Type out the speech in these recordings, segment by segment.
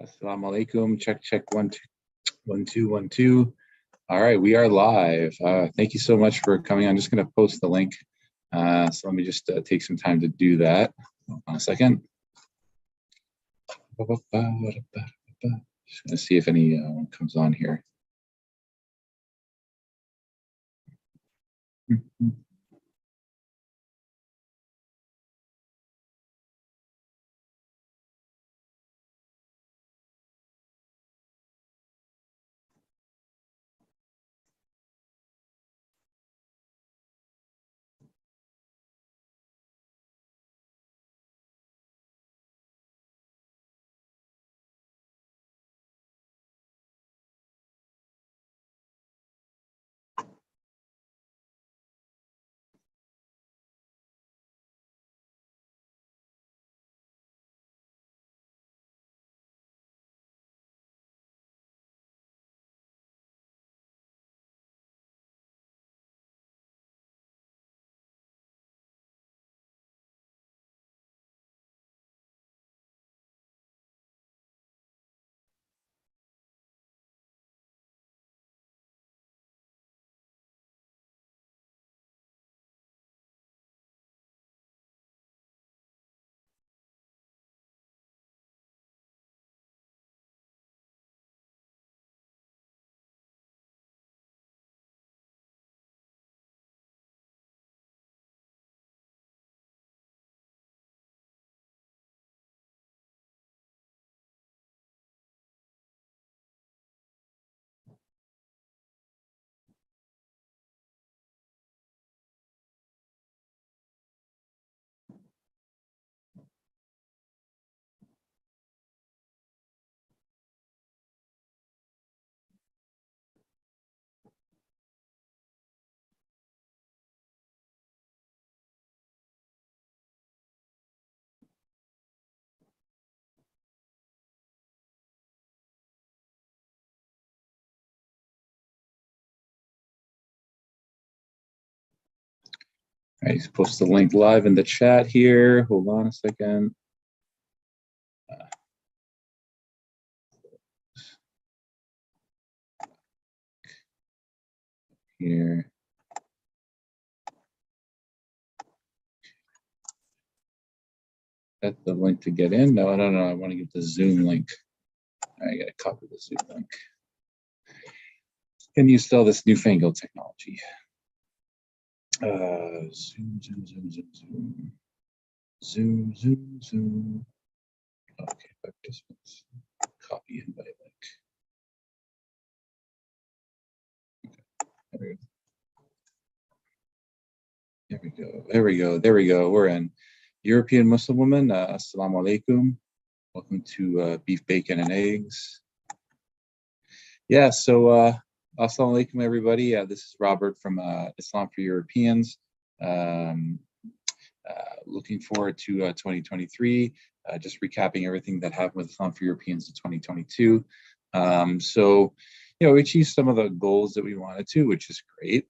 Assalamu alaikum. Check 1 2 1 2 1 2. All right, we are live. Thank you so much for coming. I'm just going to post the link. So let me just take some time to do that. Hold on a second. Just going to see if anyone comes on here. All right, just post the link live in the chat here. Hold on a second. Here. That's the link to get in. No, I want to get the Zoom link. I got to copy the Zoom link. Can you sell this newfangled technology? Zoom. Okay, participants. Copy invite link. Okay. There we go. We're in. European Muslim woman, assalamu alaikum. Welcome to Beef, Bacon, and Eggs. Yeah, so assalamu alaikum, everybody. This is Robert from Islam for Europeans. Looking forward to 2023. Just recapping everything that happened with Islam for Europeans in 2022. So, we achieved some of the goals that we wanted to, which is great.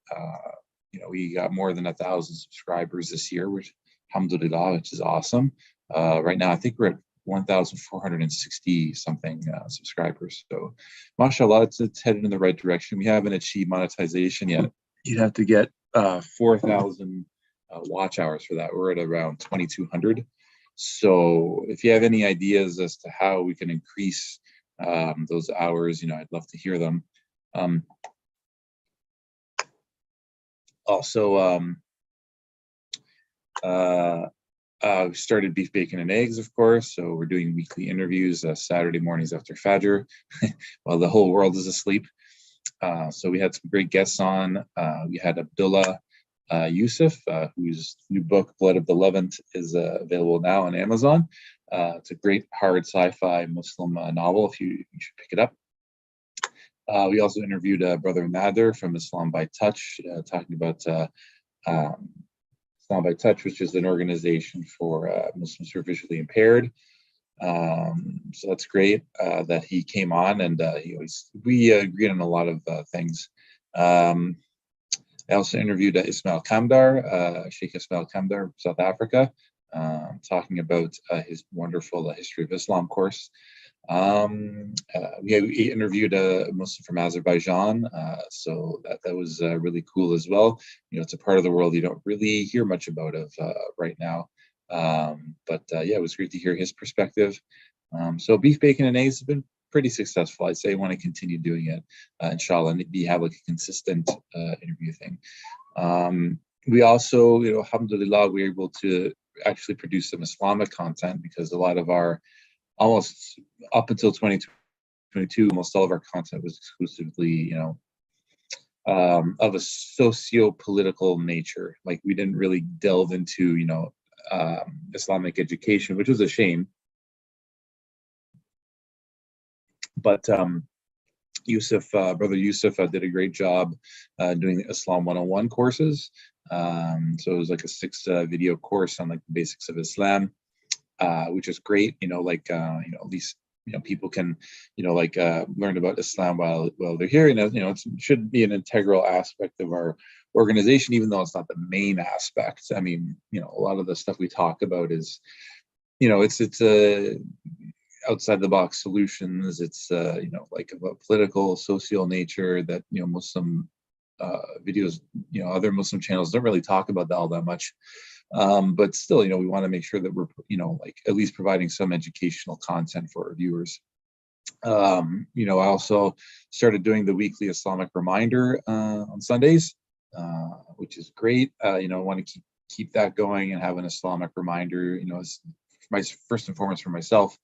We got more than 1,000 subscribers this year, which, alhamdulillah, which is awesome. Right now, I think we're at 1,460 something subscribers. So, mashallah, it's headed in the right direction. We haven't achieved monetization yet. You'd have to get 4,000 watch hours for that. We're at around 2,200. So, if you have any ideas as to how we can increase those hours, I'd love to hear them. We started Beef, Bacon, and Eggs, of course. So we're doing weekly interviews Saturday mornings after Fajr while the whole world is asleep. So we had some great guests on. We had Abdullah Yusuf, whose new book, Blood of the Levant, is available now on Amazon. It's a great hard sci-fi Muslim novel. You should pick it up. We also interviewed Brother Nader from Islam by Touch, talking about Islam by Touch, which is an organization for Muslims who are visually impaired. So that's great that he came on, and we agreed on a lot of things. I also interviewed Ismail Kamdar, Sheikh Ismail Kamdar, South Africa, talking about his wonderful History of Islam course. We interviewed a Muslim from Azerbaijan, so that was really cool as well. It's a part of the world you don't really hear much about of right now. But yeah, it was great to hear his perspective. So beef, bacon, and eggs have been pretty successful. I'd say I want to continue doing it, inshallah, and have like a consistent interview thing. We also, alhamdulillah, we were able to actually produce some Islamic content because a lot of our, almost up until 2022, almost all of our content was exclusively, of a socio-political nature. Like we didn't really delve into, Islamic education, which was a shame. But Brother Yusuf did a great job doing the Islam 101 courses. So it was like a 6 video course on like the basics of Islam, which is great. At least people can learn about Islam while they're here. It should be an integral aspect of our organization, even though it's not the main aspect. I mean, a lot of the stuff we talk about is, it's a outside the box solutions. It's like about political, social nature that Muslim videos, other Muslim channels don't really talk about all that much. But still, we want to make sure that we're like at least providing some educational content for our viewers. I also started doing the weekly Islamic reminder on Sundays, which is great. I want to keep that going and have an Islamic reminder, as first and foremost for myself,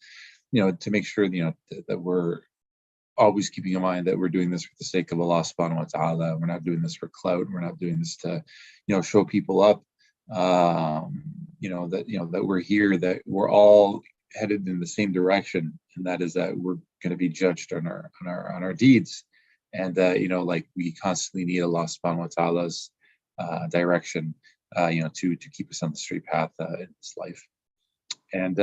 to make sure, that we're always keeping in mind that we're doing this for the sake of Allah subhanahu wa ta'ala. We're not doing this for clout. We're not doing this to, show people up, that we're here, that we're all headed in the same direction. And that is that we're going to be judged on our deeds. And, like we constantly need Allah subhanahu wa ta'ala's direction, to keep us on the straight path in this life. And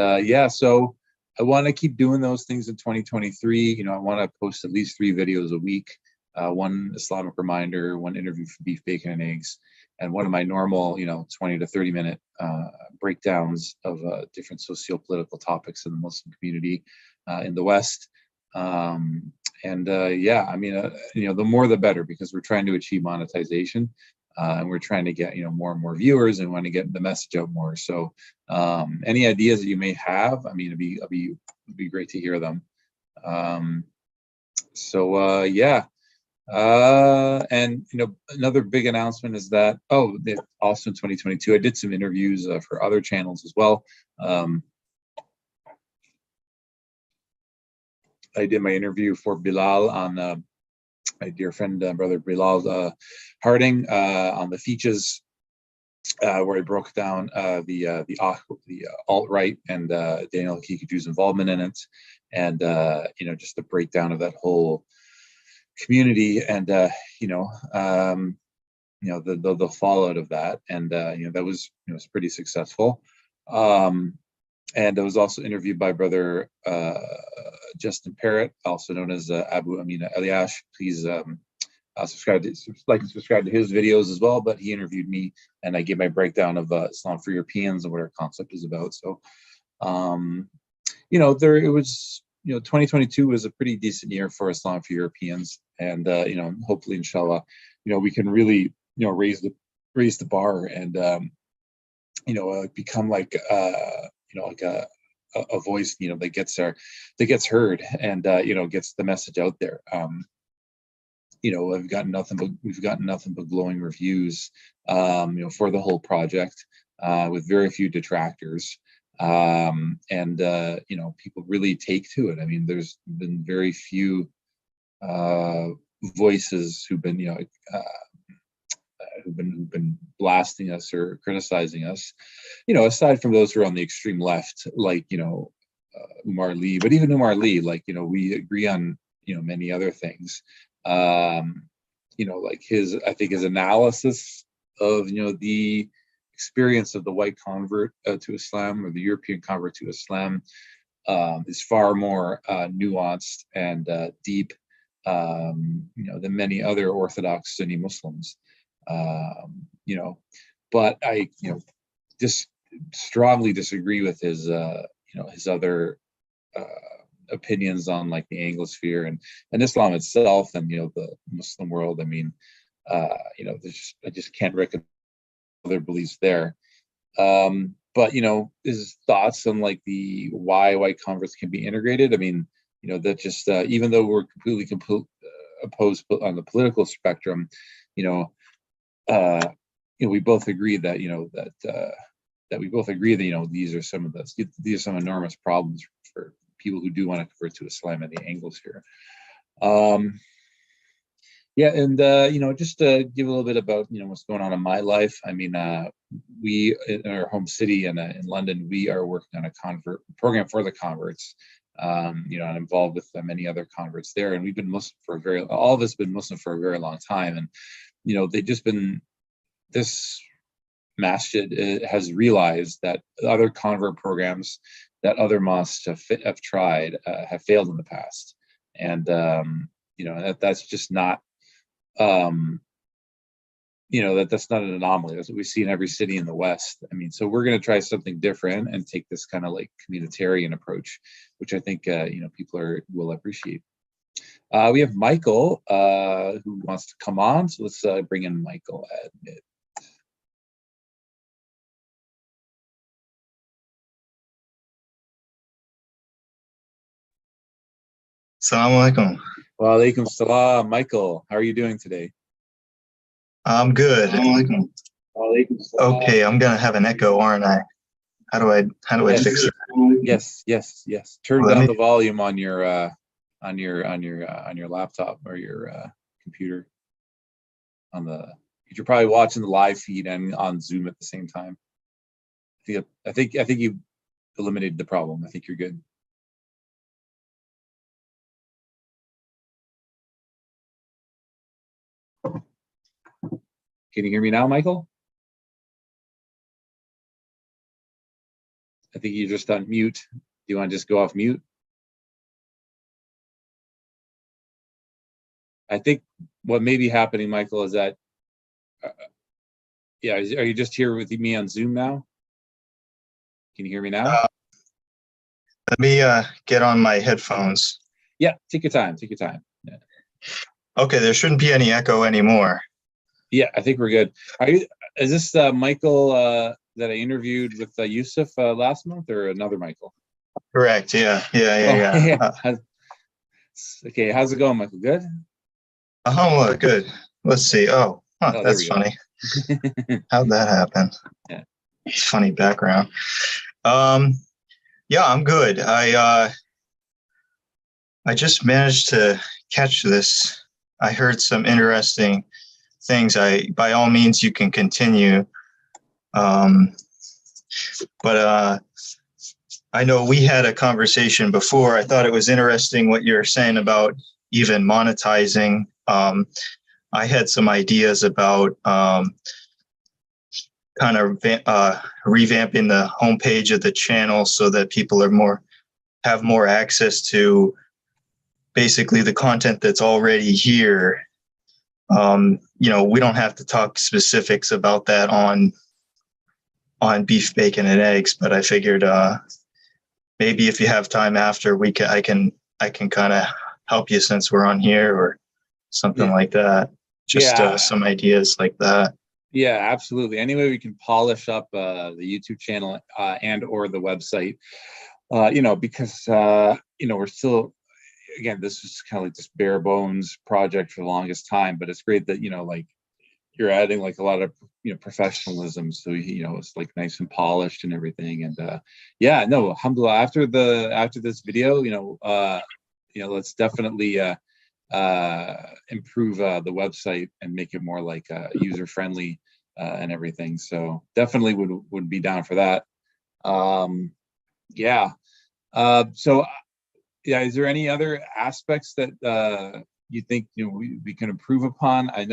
so I want to keep doing those things in 2023. I want to post at least 3 videos a week, 1 Islamic reminder, 1 interview for beef, bacon, and eggs, and one of my normal, 20 to 30 minute breakdowns of different socio-political topics in the Muslim community in the West. The more the better, because we're trying to achieve monetization. And we're trying to get more and more viewers and want to get the message out more. So any ideas that you may have, I mean, it'd be great to hear them. And another big announcement is that also in 2022 I did some interviews for other channels as well. I did my interview for Bilal on my dear friend, brother Bilal Harding, on the features, where I broke down the alt-right and Daniel Kikuju's involvement in it, and just the breakdown of that whole community, and the fallout of that, and that was pretty successful. And I was also interviewed by brother Justin Parrott, also known as Abu Amina Eliash. Please subscribe to his videos as well. But he interviewed me, and I gave my breakdown of Islam for Europeans and what our concept is about. So, it was 2022 was a pretty decent year for Islam for Europeans, and hopefully, inshallah, we can really raise the bar and become like like a voice that gets heard, and gets the message out there. We've gotten nothing but glowing reviews for the whole project, with very few detractors, and people really take to it. I mean, there's been very few voices who've been who've been blasting us or criticizing us, aside from those who are on the extreme left, like Umar Lee. But even Umar Lee, we agree on many other things. Like his analysis of the experience of the white convert to Islam, or the European convert to Islam, is far more nuanced and deep, than many other Orthodox Sunni Muslims. But I just strongly disagree with his his other opinions on like the Anglosphere and Islam itself, and the Muslim world. I mean, I just can't reconcile their beliefs there. But his thoughts on like the why white converts can be integrated. I mean, that just even though we're completely opposed on the political spectrum, we both agree that we both agree that these are some enormous problems for people who do want to convert to Islam in the Anglosphere. Yeah, and just to give a little bit about what's going on in my life. I mean, we in our home city in London, we are working on a convert program for the converts. I'm involved with many other converts there, and we've been Muslim all of us been Muslim for a very long time, and they've just been this masjid has realized that other convert programs that other mosques have tried have failed in the past, and that's just not. That's not an anomaly. That's what we see in every city in the West. I mean, so we're going to try something different and take this kind of like communitarian approach, which I think people will appreciate. We have Michael who wants to come on, so let's bring in Michael. Admit. Assalamu alaikum. Wa alaikum salam. Michael, how are you doing today? I'm good. Okay, I'm gonna have an echo, aren't I? How do I fix it? Yes. Turn down the volume on your laptop or your computer. You're probably watching the live feed and on Zoom at the same time. I think you eliminated the problem. I think you're good. Can you hear me now, Michael? I think you're just on mute. Do you want to just go off mute? I think what may be happening, Michael, is that, are you just here with me on Zoom now? Can you hear me now? Let me get on my headphones. Yeah, take your time. Yeah. Okay, there shouldn't be any echo anymore. Yeah, I think we're good. Is this Michael that I interviewed with Yusuf last month, or another Michael? Correct. Yeah. Okay, how's it going, Michael? Good? Good. Let's see. That's funny. How'd that happen? Yeah. It's funny background. Yeah, I'm good. I just managed to catch this. I heard some interesting things. By all means, you can continue. But I know we had a conversation before. I thought it was interesting what you're saying about even monetizing. I had some ideas about kind of revamping the homepage of the channel so that people have more access to basically the content that's already here. We don't have to talk specifics about that on beef, bacon, and eggs, but I figured maybe if you have time after, I can kind of help you since we're on here or something like that. Just some ideas like that. Yeah, absolutely. Any way we can polish up the YouTube channel and or the website, because we're still, again, this is kind of like this bare bones project for the longest time, but it's great that you're adding like a lot of professionalism, so it's like nice and polished and everything. And alhamdulillah, after this video, let's definitely improve the website and make it more like user friendly and everything. So definitely would be down for that. Is there any other aspects that you think we can improve upon? I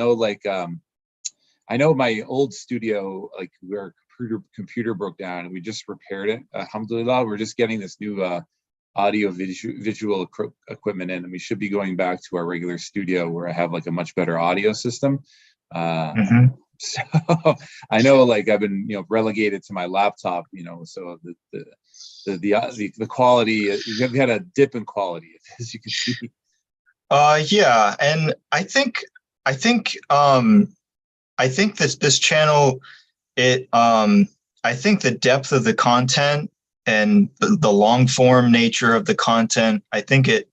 know my old studio, like our computer broke down and we just repaired it. Alhamdulillah, we're just getting this new audio visual equipment in, and we should be going back to our regular studio where I have like a much better audio system. So I know, like I've been, relegated to my laptop, so the quality, we had a dip in quality, as you can see. Yeah, and I think this channel, it I think the depth of the content and the long form nature of the content, I think it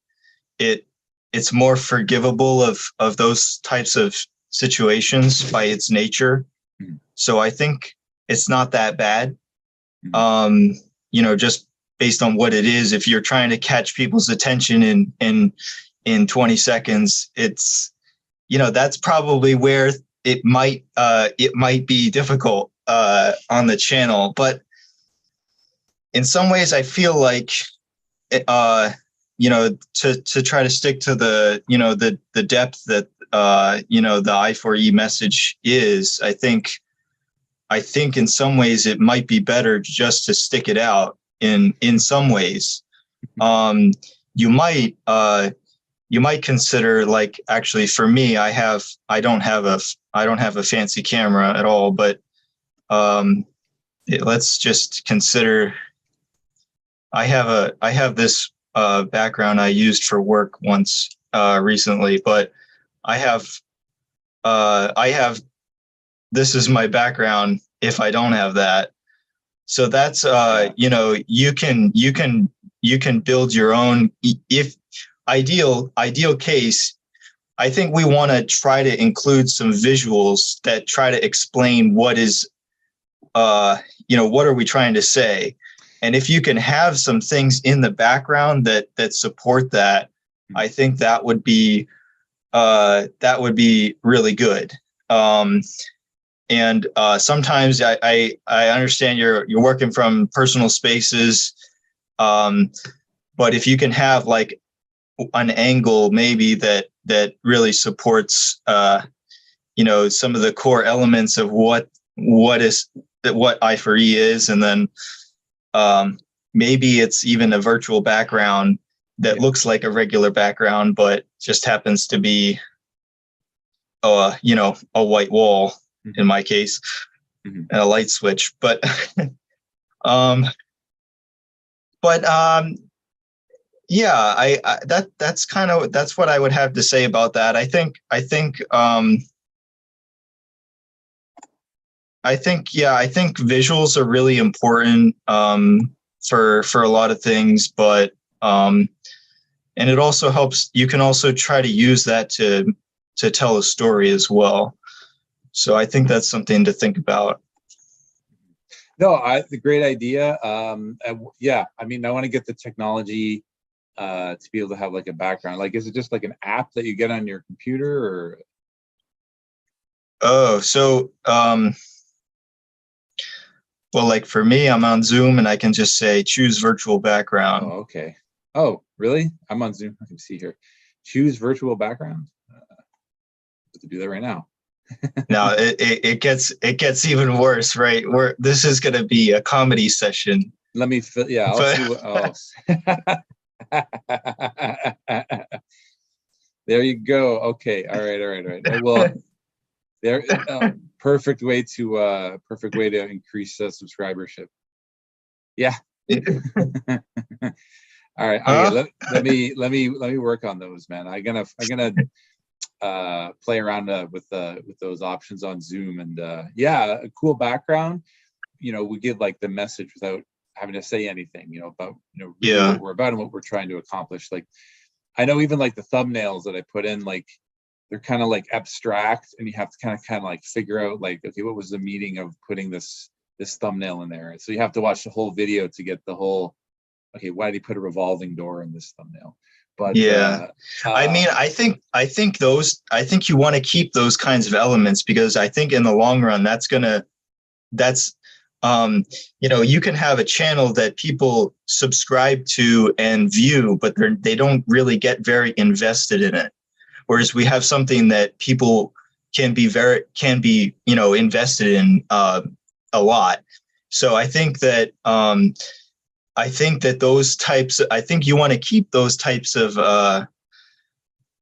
it's more forgivable of those types of situations by its nature. Mhm. So I think it's not that bad. Mhm. Just based on what it is, if you're trying to catch people's attention in 20 seconds, it's, that's probably where it might be difficult on the channel. But in some ways, I feel like to try to stick to the depth that the I4E message is, I think in some ways it might be better just to stick it out in some ways. You might consider, like, actually for me, I don't have a fancy camera at all, but let's just consider I have this background I used for work once recently, but I have this is my background if I don't have that. So that's you can build your own. If ideal case, I think we want to try to include some visuals that try to explain what is what are we trying to say. And if you can have some things in the background that support that, I think that would be really good. And sometimes I understand you're working from personal spaces, but if you can have like an angle maybe that really supports some of the core elements of what I4E is, and then maybe it's even a virtual background that looks like a regular background, but just happens to be, a white wall, mm-hmm. in my case, mm-hmm. and a light switch. But, yeah, that's what I would have to say about that. I think visuals are really important for a lot of things, but and it also helps. You can also try to use that to tell a story as well. So I think that's something to think about. No, the great idea. Yeah, I mean, I want to get the technology to be able to have like a background. Like, is it just like an app that you get on your computer, or? Oh, so well, like for me, I'm on Zoom and I can just say choose virtual background. Oh, okay. Oh, really? I'm on Zoom. I can see here. Choose virtual background. To do that right now. No, it gets even worse, right? This is going to be a comedy session. Let me yeah, I'll see what. Oh. There you go. Okay. All right. Well, there. Perfect way to increase subscribership. Yeah. All right. Okay. Let me work on those, man. I'm gonna play around with those options on Zoom, and yeah, a cool background. We give like the message without having to say anything. About really what we're about and what we're trying to accomplish. Like, I know even like the thumbnails that I put in, like they're kind of like abstract, and you have to kind of like figure out like, okay, what was the meaning of putting this thumbnail in there? So you have to watch the whole video to get the whole. Okay, why did he put a revolving door in this thumbnail? But yeah, I mean, I think you want to keep those kinds of elements, because I think in the long run you can have a channel that people subscribe to and view, but they don't really get very invested in it. Whereas we have something that people can be invested in a lot. So I think that you want to keep those types of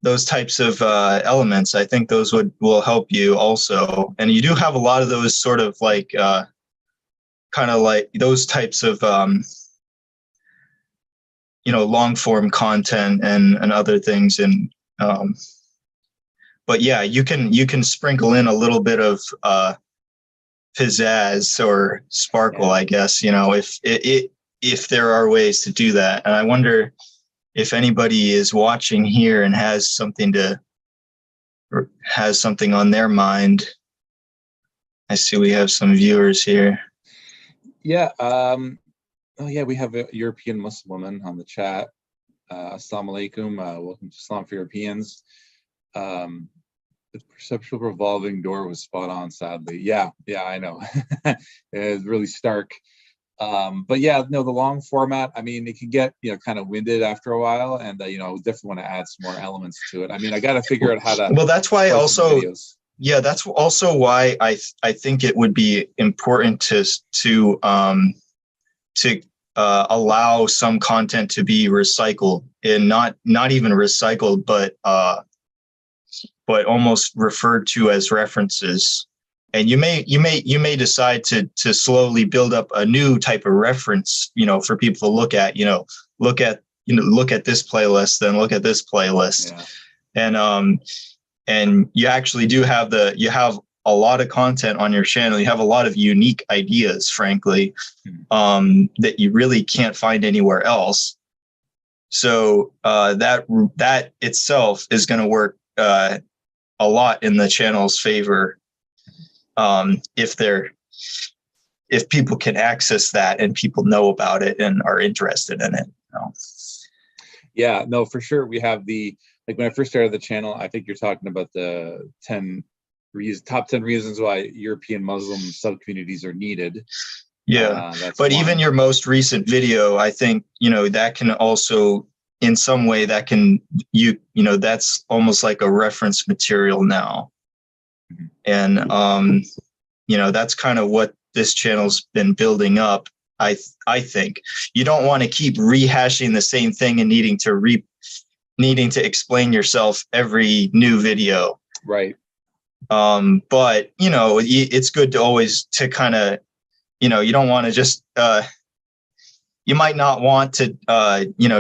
those types of elements. I think those will help you also. And you do have a lot of those sort of like kind of like those types of long form content and other things. And but yeah, you can sprinkle in a little bit of pizzazz or sparkle, I guess, if there are ways to do that. And I wonder if anybody is watching here and has something on their mind. I see we have some viewers here. Yeah. Oh yeah, we have a European Muslim woman on the chat. Assalamu alaikum. Welcome to Islam for Europeans. The perceptual revolving door was spot on, sadly. Yeah, I know. It's really stark. But yeah, no, the long format, I mean, it can get, kind of winded after a while, and definitely want to add some more elements to it. I mean, I got to figure out how to. Well, that's why also, yeah, that's also why I think it would be important to allow some content to be recycled, and not even recycled, but almost referred to as references. And you may decide to slowly build up a new type of reference, for people to look at, look at this playlist, then look at this playlist. Yeah. And you actually do have a lot of content on your channel. You have a lot of unique ideas, frankly, that you really can't find anywhere else. So that itself is going to work a lot in the channel's favor. If people can access that and people know about it and are interested in it. Yeah, no, for sure. We have when I first started the channel, I think you're talking about the top 10 reasons why European Muslim sub-communities are needed. Yeah, but even your most recent video, I think, that can also, in some way, that can, that's almost like a reference material now. And, that's kind of what this channel's been building up. I think you don't want to keep rehashing the same thing and needing to explain yourself every new video. Right. But, it's good to always to kind of, you don't want to just, you might not want to,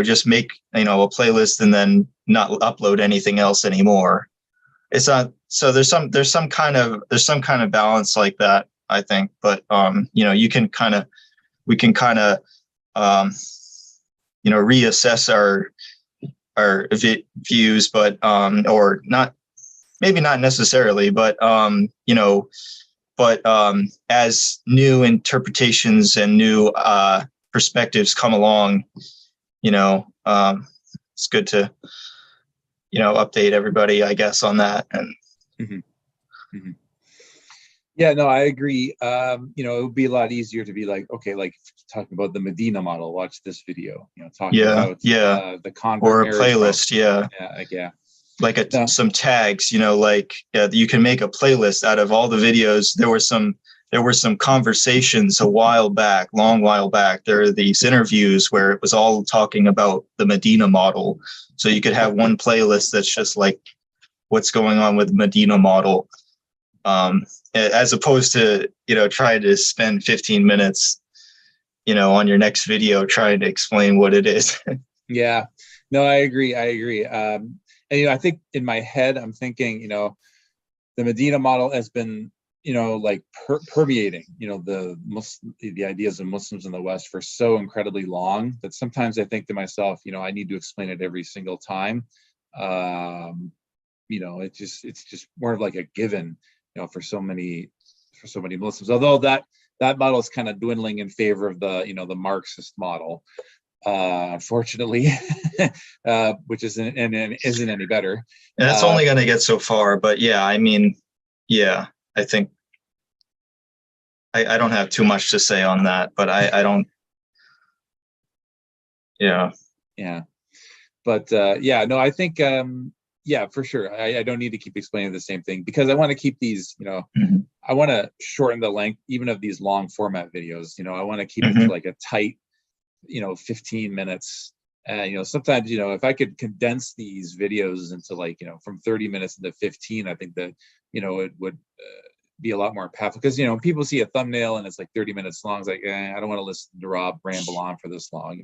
just make, a playlist and then not upload anything else anymore. It's not, so there's some kind of balance like that, I think. But, we can kind of, reassess our views, but, or not, maybe not necessarily, but, as new interpretations and new perspectives come along, it's good to, update everybody, I guess, on that. And yeah, no, I agree. It would be a lot easier to be like, okay, like talking about the Medina model, watch this video, talking about the convert or a playlist. Like some tags, you can make a playlist out of all the videos. There were some conversations long while back. There are these interviews where it was all talking about the Medina model. So you could have one playlist that's just like what's going on with the Medina model, as opposed to, trying to spend 15 minutes, on your next video trying to explain what it is. Yeah, no, I agree. And, I think in my head, I'm thinking, the Medina model has been, permeating, the ideas of Muslims in the West for so incredibly long that sometimes I think to myself, I need to explain it every single time. It's just more of like a given, for so many Muslims, although that model is kind of dwindling in favor of the Marxist model. Unfortunately, which isn't any better. And that's only going to get so far. But yeah, I mean, yeah, I think I don't have too much to say on that, but I don't. Yeah. But I think for sure. I don't need to keep explaining the same thing because I want to keep these, I want to shorten the length even of these long format videos. I want to keep it to like a tight 15 minutes, And, sometimes, if I could condense these videos into like, from 30 minutes into 15, I think that, it would be a lot more impactful. Because, when people see a thumbnail and it's like 30 minutes long, it's like, I don't want to listen to Rob ramble on for this long,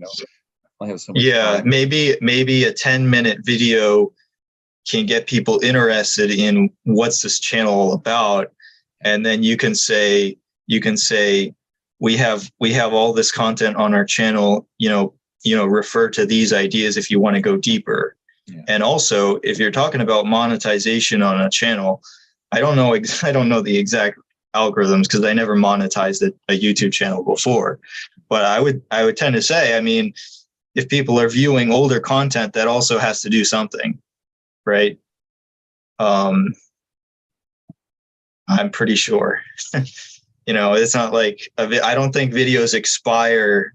I have so much Yeah, time. maybe a 10-minute video can get people interested in what's this channel all about. And then you can say, we have all this content on our channel, refer to these ideas if you want to go deeper. Yeah. And also, if you're talking about monetization on a channel, I don't know the exact algorithms because I never monetized a YouTube channel before. But I would tend to say, I mean, if people are viewing older content, that also has to do something, right? I'm pretty sure. It's not like I don't think videos expire.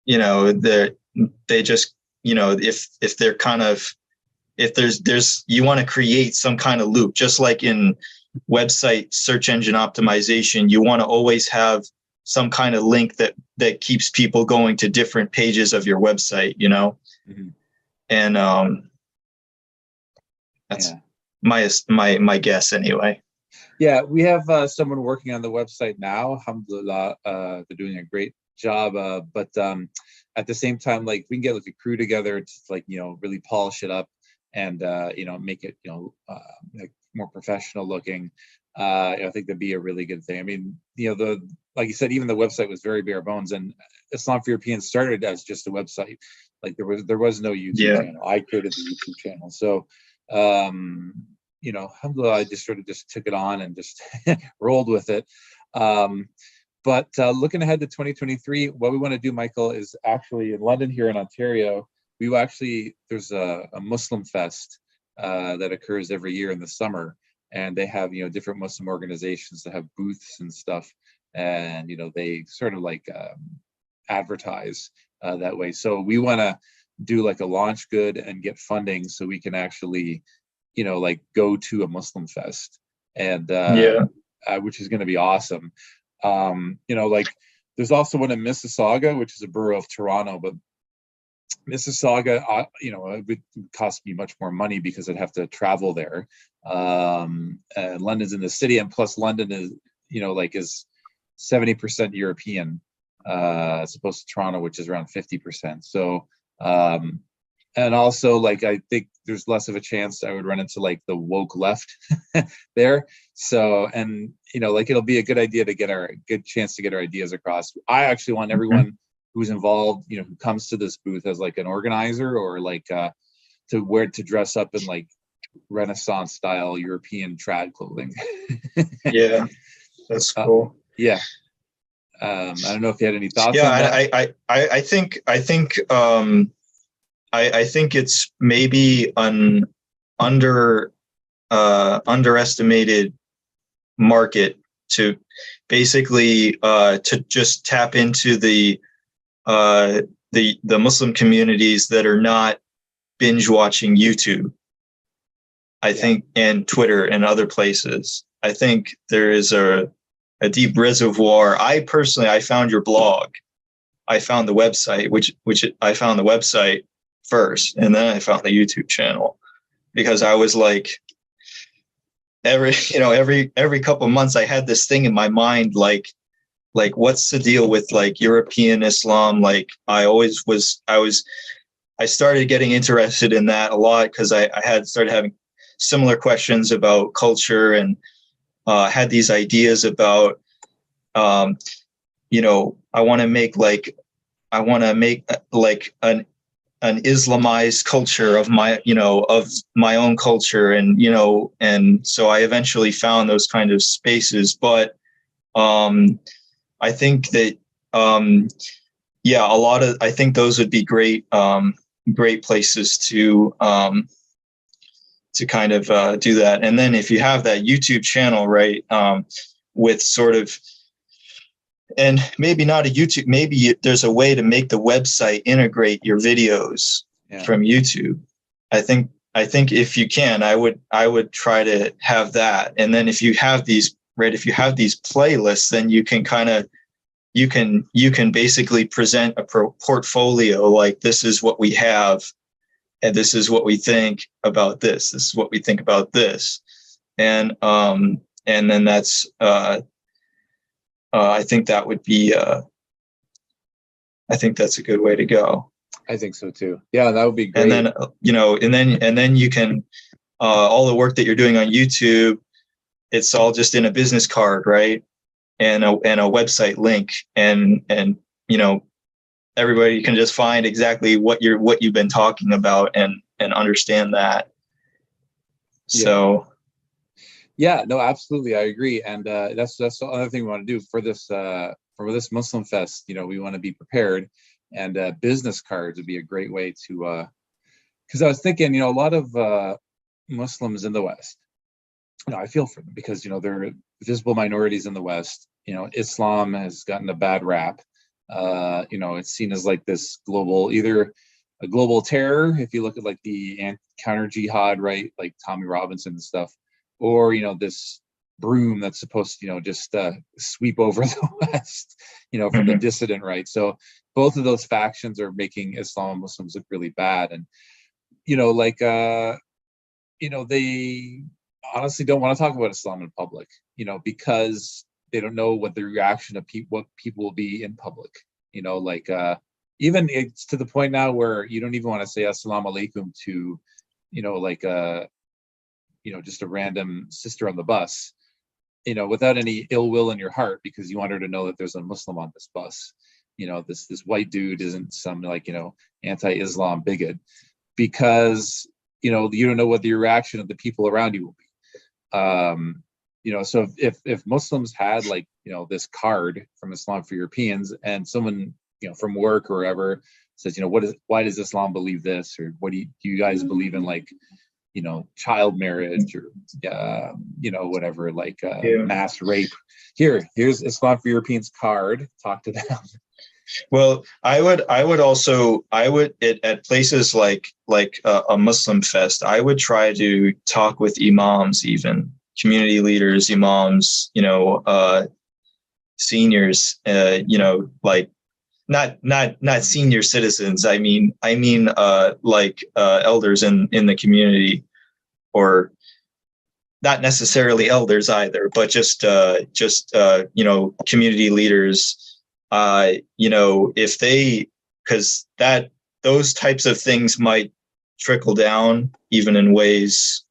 They just, if they're kind of, if there's you want to create some kind of loop, just like in website search engine optimization, you want to always have some kind of link that keeps people going to different pages of your website, Mm-hmm. And that's my guess anyway. Yeah, we have someone working on the website now. Alhamdulillah, they're doing a great job. But at the same time, like we can get like a crew together to like really polish it up and make it like more professional looking. I think that'd be a really good thing. I mean, like you said, even the website was very bare bones, and Islam for Europeans started as just a website. Like there was no YouTube channel. I created the YouTube channel, so. Alhamdulillah, I just took it on and just rolled with it. But looking ahead to 2023, what we want to do, Michael, is actually in London here in Ontario, there's a Muslim fest that occurs every year in the summer. And they have, different Muslim organizations that have booths and stuff. And, they sort of like advertise that way. So we want to do like a launch good and get funding so we can actually like go to a Muslim fest and which is going to be awesome. Like there's also one in Mississauga, which is a borough of Toronto, but Mississauga, it would cost me much more money because I'd have to travel there. And London's in the city, and plus London is, is 70% European, as opposed to Toronto, which is around 50%. So, and also, like, I think there's less of a chance I would run into like the woke left there. So, and like it'll be a good idea to get a good chance to get our ideas across. I actually want everyone who's involved, who comes to this booth as like an organizer or like to dress up in like Renaissance style European trad clothing. Yeah, that's cool. Yeah. I don't know if you had any thoughts on that. I think it's maybe an underestimated market to basically to just tap into the Muslim communities that are not binge watching YouTube. I think, and Twitter and other places. I think there is a deep reservoir. I found your blog. I found the website, which I found the website first, and then I found the YouTube channel, because I was like, every couple of months I had this thing in my mind, like what's the deal with like European Islam? Like I started getting interested in that a lot because I had started having similar questions about culture and had these ideas about I want to make like an Islamized culture of my own culture, and so I eventually found those kind of spaces. But I think that I think those would be great places to kind of do that. And then if you have that YouTube channel, right, with sort of, and maybe not a YouTube, maybe there's a way to make the website integrate your videos from YouTube. I think if you can, I would try to have that. And then if you have these playlists, then you can kind of you can basically present a portfolio, like this is what we have, and this is what we think about this. This is what we think about this, and then that's I think that would be I think that's a good way to go. I think so too. Yeah, that would be great. And then and then you can all the work that you're doing on YouTube, it's all just in a business card, right? And a website link, and everybody can just find exactly what you've been talking about and understand that. So yeah, no, absolutely, I agree. And that's the other thing we want to do for this Muslim Fest. We want to be prepared, and business cards would be a great way to, because I was thinking, a lot of Muslims in the West, I feel for them because they're visible minorities in the West. Islam has gotten a bad rap. It's seen as like this either a global terror, if you look at like the counter jihad, right, like Tommy Robinson and stuff, or this broom that's supposed to just sweep over the West, from the dissident right. So both of those factions are making Islam and Muslims look really bad, and they honestly don't want to talk about Islam in public, because they don't know what the reaction of what people will be in public. Even it's to the point now where you don't even want to say assalamu alaikum to, just a random sister on the bus, without any ill will in your heart, because you want her to know that there's a Muslim on this bus. This white dude isn't some anti-Islam bigot, because you don't know what the reaction of the people around you will be. So if Muslims had this card from Islam for Europeans, and someone from work or wherever says, why does Islam believe this, or what do you guys believe in, child marriage, or whatever, mass rape, here's Islam for Europeans card, talk to them. Well, I would at places like a Muslim Fest, I would try to talk with imams, even community leaders, imams, seniors, not senior citizens. I mean, elders in the community, or not necessarily elders either, but just community leaders. If because those types of things might trickle down even in ways,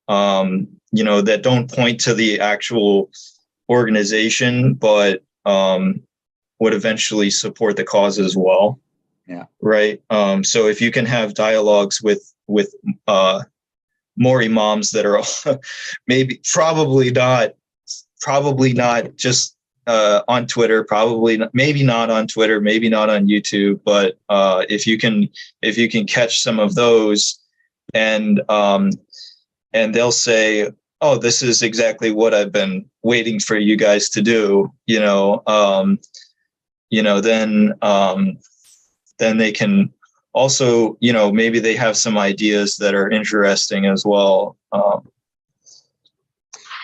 that don't point to the actual organization, but would eventually support the cause as well. Yeah. Right. So if you can have dialogues with more imams that are probably not just on Twitter, maybe not on Twitter, maybe not on YouTube, but if you can catch some of those, and they'll say, oh, this is exactly what I've been waiting for you guys to do, then they can also, maybe they have some ideas that are interesting as well.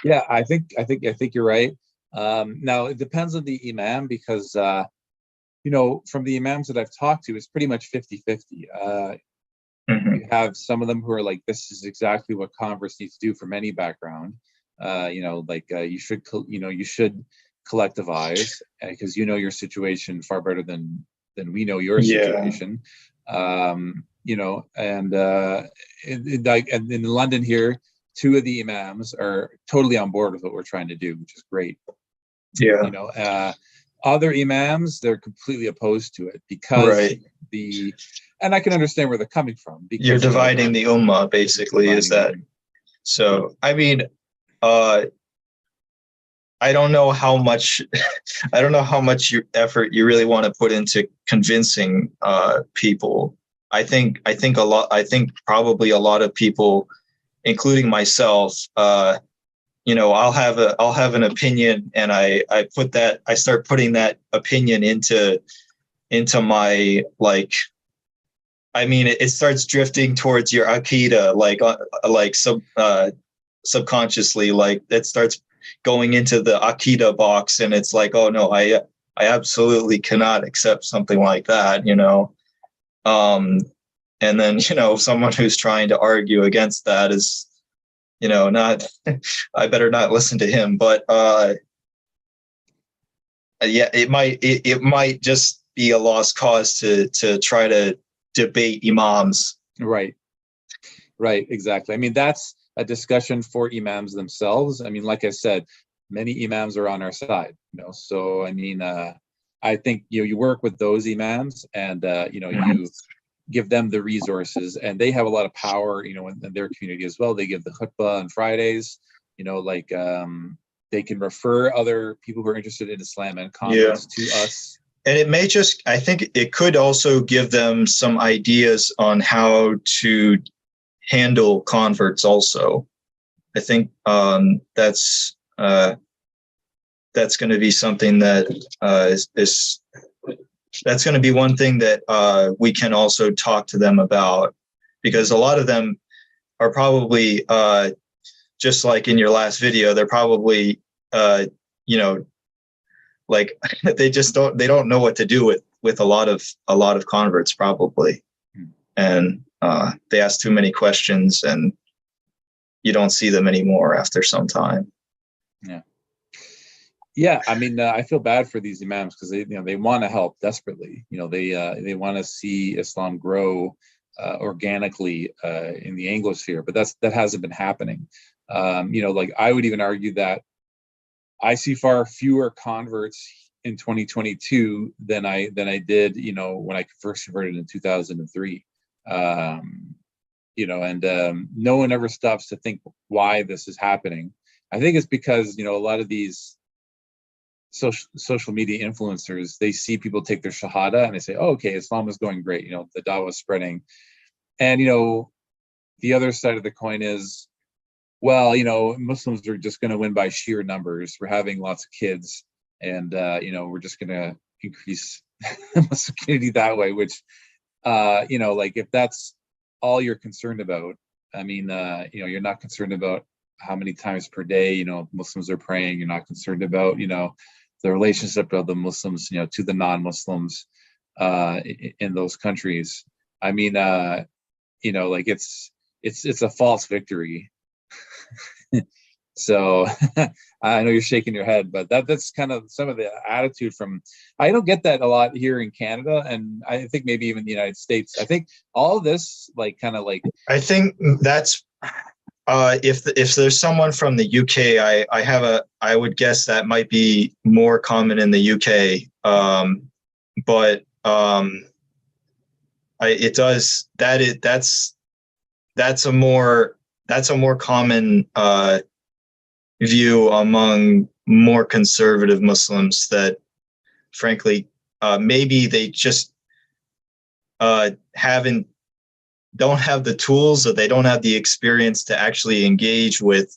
Yeah, I think you're right. Now it depends on the imam, because from the imams that I've talked to, it's pretty much 50-50. You have some of them who are like, this is exactly what Converse needs to do from any background. You should collectivize, because your situation far better than we know your situation. And in London here, two of the imams are totally on board with what we're trying to do, which is great. Yeah. Other imams, they're completely opposed to it, because and I can understand where they're coming from. Because you're dividing the ummah, basically, is that. So, I mean, I don't know how much effort you really want to put into convincing people. I think probably a lot of people, including myself, I'll have an opinion, and I start putting that opinion into my, it starts drifting towards your Aqidah, subconsciously, that starts going into the Aqidah box, and it's like, oh no, I absolutely cannot accept something like that, and then, someone who's trying to argue against that is, not, I better not listen to him. But yeah, it might just be a lost cause to try to debate imams. Right. Right, exactly. I mean, that's a discussion for imams themselves. I mean, like I said, many imams are on our side, So I mean, I think you work with those imams, and you give them the resources, and they have a lot of power, in their community as well. They give the khutbah on Fridays, they can refer other people who are interested in Islam and converts to us. And it may just, I think it could also give them some ideas on how to handle converts also. I think that's going to be something that that's going to be one thing that we can also talk to them about, because a lot of them are probably just like in your last video, they're probably like they don't know what to do with a lot of converts probably, and they ask too many questions, and you don't see them anymore after some time. Yeah, I mean, I feel bad for these imams, because they want to help desperately. They want to see Islam grow organically in the Anglosphere, but that hasn't been happening. Like I would even argue that I see far fewer converts in 2022 than I did, when I first converted in 2003. No one ever stops to think why this is happening. I think it's because, a lot of these social media influencers, they see people take their shahada and they say, oh, okay, Islam is going great. The dawah is spreading. And, the other side of the coin is, well, Muslims are just going to win by sheer numbers. We're having lots of kids, and, we're just going to increase the Muslim community that way, which, like if that's all you're concerned about, I mean, you're not concerned about how many times per day, Muslims are praying. You're not concerned about, the relationship of the Muslims, to the non-Muslims in those countries. I mean, like it's a false victory. So I know you're shaking your head, but that's kind of some of the attitude from, I don't get that a lot here in Canada, and I think maybe even the United States. I think all of this, I think that's if there's someone from the UK, I would guess that might be more common in the UK. But that's a more common view among more conservative Muslims, that frankly maybe they just don't have the tools, or they don't have the experience to actually engage with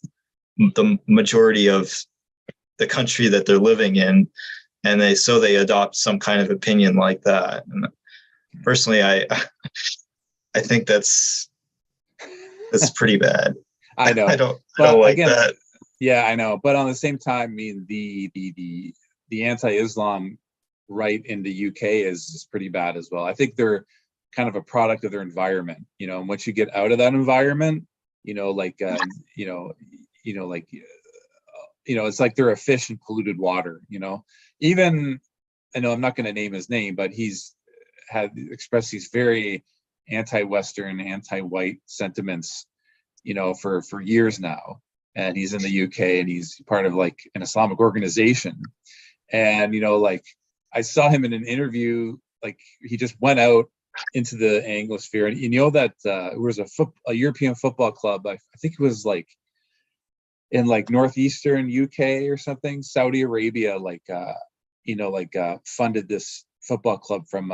the majority of the country that they're living in, and they adopt some kind of opinion like that. And personally, I think that's pretty bad. I know. I don't like that. Yeah, I know. But on the same time, I mean, the anti-Islam right in the UK is pretty bad as well. I think they're kind of a product of their environment, and once you get out of that environment, it's like they're a fish in polluted water. Even, I know I'm not going to name his name, but he's had expressed these very anti-Western, anti-white sentiments, for years now. And he's in the UK, and he's part of like an Islamic organization. And, I saw him in an interview, like he just went out into the Anglosphere, and that it was a European football club. I think it was like in like northeastern UK or something. Saudi Arabia, funded this football club from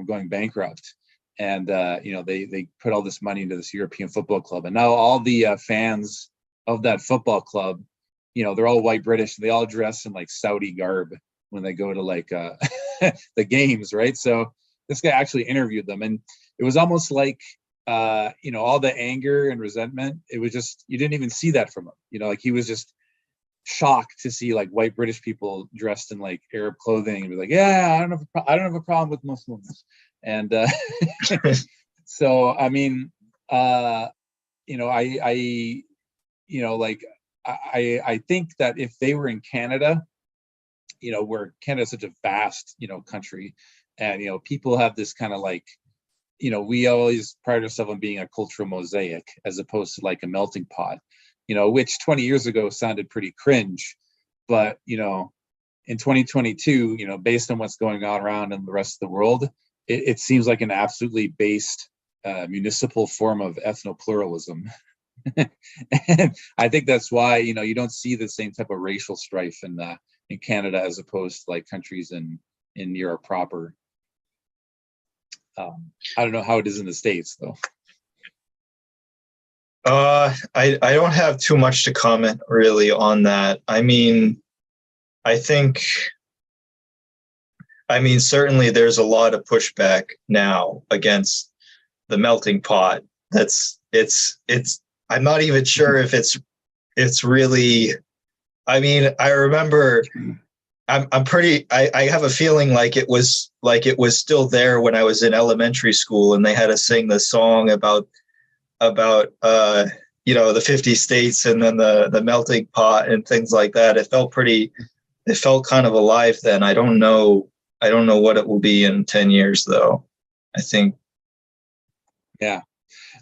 going bankrupt, and they put all this money into this European football club, and now all the fans of that football club, they're all white British, and they all dress in like Saudi garb when they go to like the games, right? So this guy actually interviewed them, and it was almost like all the anger and resentment, it was just, you didn't even see that from him. Like he was just shocked to see like white British people dressed in like Arab clothing and be like, yeah, I don't have a problem with Muslims. And so, I mean, you know, you know, like I think that if they were in Canada, you know, where Canada is such a vast, you know, country, and you know, people have this kind of like, you know, we always pride ourselves on being a cultural mosaic as opposed to like a melting pot, you know, which 20 years ago sounded pretty cringe, but you know, in 2022, you know, based on what's going on around in the rest of the world, it seems like an absolutely based municipal form of ethno-pluralism. And I think that's why, you know, you don't see the same type of racial strife in Canada as opposed to like countries in Europe proper. I don't know how it is in the States though. I don't have too much to comment really on that. I mean, certainly there's a lot of pushback now against the melting pot. I'm not even sure if it's really, I mean, I remember I have a feeling like it was still there when I was in elementary school and they had to sing the song about you know, the 50 states and then the melting pot and things like that. It felt kind of alive then. I don't know what it will be in 10 years though. I think. Yeah.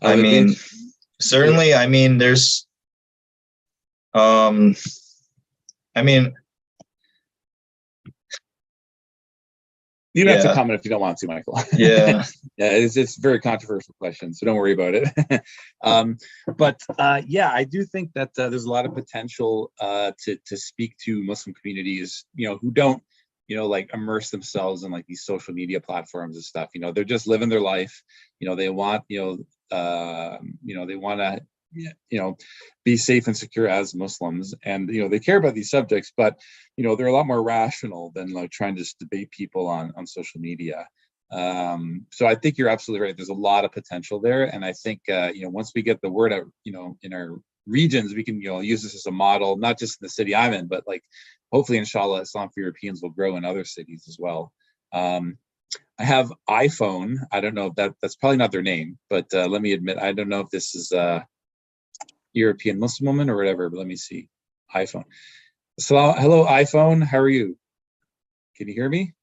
I mean, certainly, I mean, there's I mean, you don't have to comment if you don't want to, Michael. Yeah. Yeah, it's a very controversial question, so don't worry about it. But yeah, I do think that there's a lot of potential to speak to Muslim communities, you know, who don't, you know, like immerse themselves in like these social media platforms and stuff. You know, they're just living their life. You know, they want, you know, they want to, you know, be safe and secure as Muslims, and you know, they care about these subjects, but you know, they're a lot more rational than like trying to just debate people on social media. So I think you're absolutely right. There's a lot of potential there, and I think you know, once we get the word out, you know, in our regions, we can, you know, use this as a model, not just in the city I'm in, but like hopefully, inshallah, Islam for Europeans will grow in other cities as well. I have iPhone. I don't know if that's probably not their name, but let me admit, I don't know if this is European Muslim woman or whatever, but let me see. iPhone. Hello, iPhone. How are you? Can you hear me?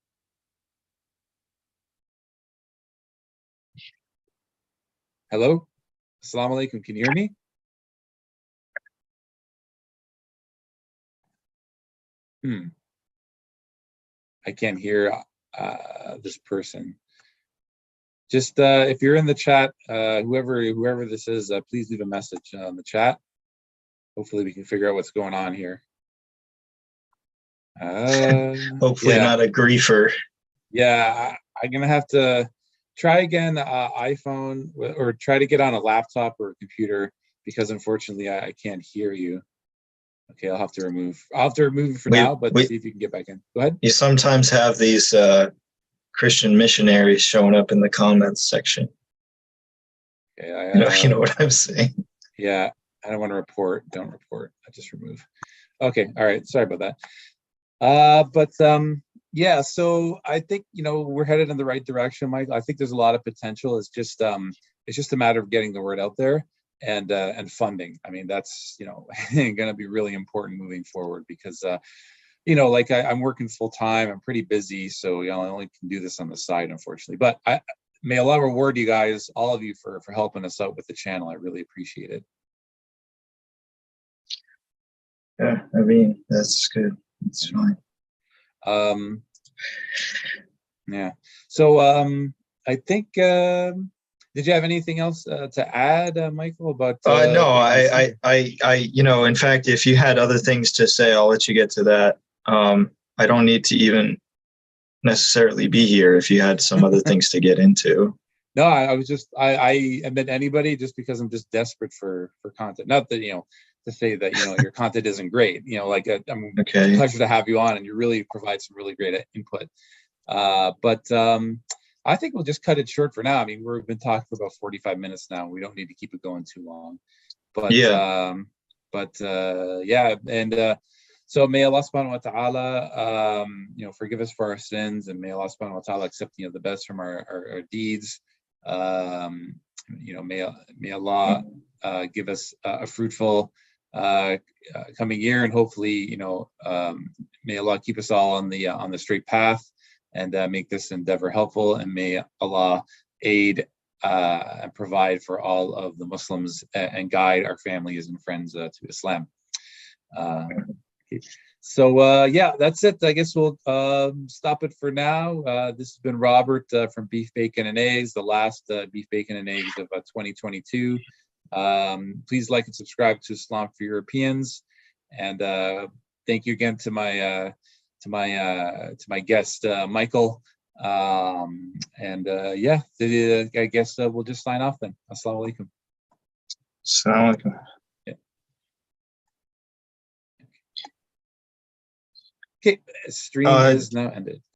Hello? Assalamu alaikum. Can you hear me? I can't hear this person. Just if you're in the chat, whoever this is, please leave a message on the chat. Hopefully we can figure out what's going on here. Hopefully not a griefer. Yeah, I'm gonna have to try again, iPhone, or try to get on a laptop or a computer, because unfortunately I can't hear you. Okay, I'll have to remove it for now, but see if you can get back in. Go ahead. You sometimes have these Christian missionaries showing up in the comments section. Okay, you know what I'm saying? Yeah, I don't want to report. Don't report. I just remove. Okay, all right. Sorry about that. But yeah, so I think, you know, we're headed in the right direction, Mike. I think there's a lot of potential. It's just a matter of getting the word out there and funding. I mean, that's, you know, going to be really important moving forward, because you know, like I'm working full time. I'm pretty busy, so you know, I only can do this on the side, unfortunately. But may Allah reward you guys, all of you, for helping us out with the channel. I really appreciate it. Yeah, I mean, that's good. It's fine. Yeah. So I think did you have anything else to add, Michael, about no, I you know, in fact, if you had other things to say, I'll let you get to that. I don't need to even necessarily be here if you had some other things to get into. No, I was just I admit anybody, just because I'm just desperate for content. Not that, you know, to say that, you know, your content isn't great. You know, like I'm okay. It's a pleasure to have you on, and you really provide some really great input. But I think we'll just cut it short for now. I mean, we've been talking for about 45 minutes now. We don't need to keep it going too long. But yeah, yeah, and So may Allah subhanahu wa ta'ala, forgive us for our sins, and may Allah subhanahu wa ta'ala accept, the best from our deeds. May Allah give us a fruitful coming year, and hopefully, may Allah keep us all on the straight path, and make this endeavor helpful, and may Allah aid and provide for all of the Muslims, and guide our families and friends to Islam. Okay. So yeah, that's it. I guess we'll stop it for now. This has been Robert from Beef, Bacon, and Eggs, the last Beef, Bacon, and Eggs of 2022. Please like and subscribe to Islam for Europeans, and thank you again to my guest Michael. Yeah, I guess we'll just sign off then. Assalamu alaikum. Assalamu alaikum. Okay, stream is now ended.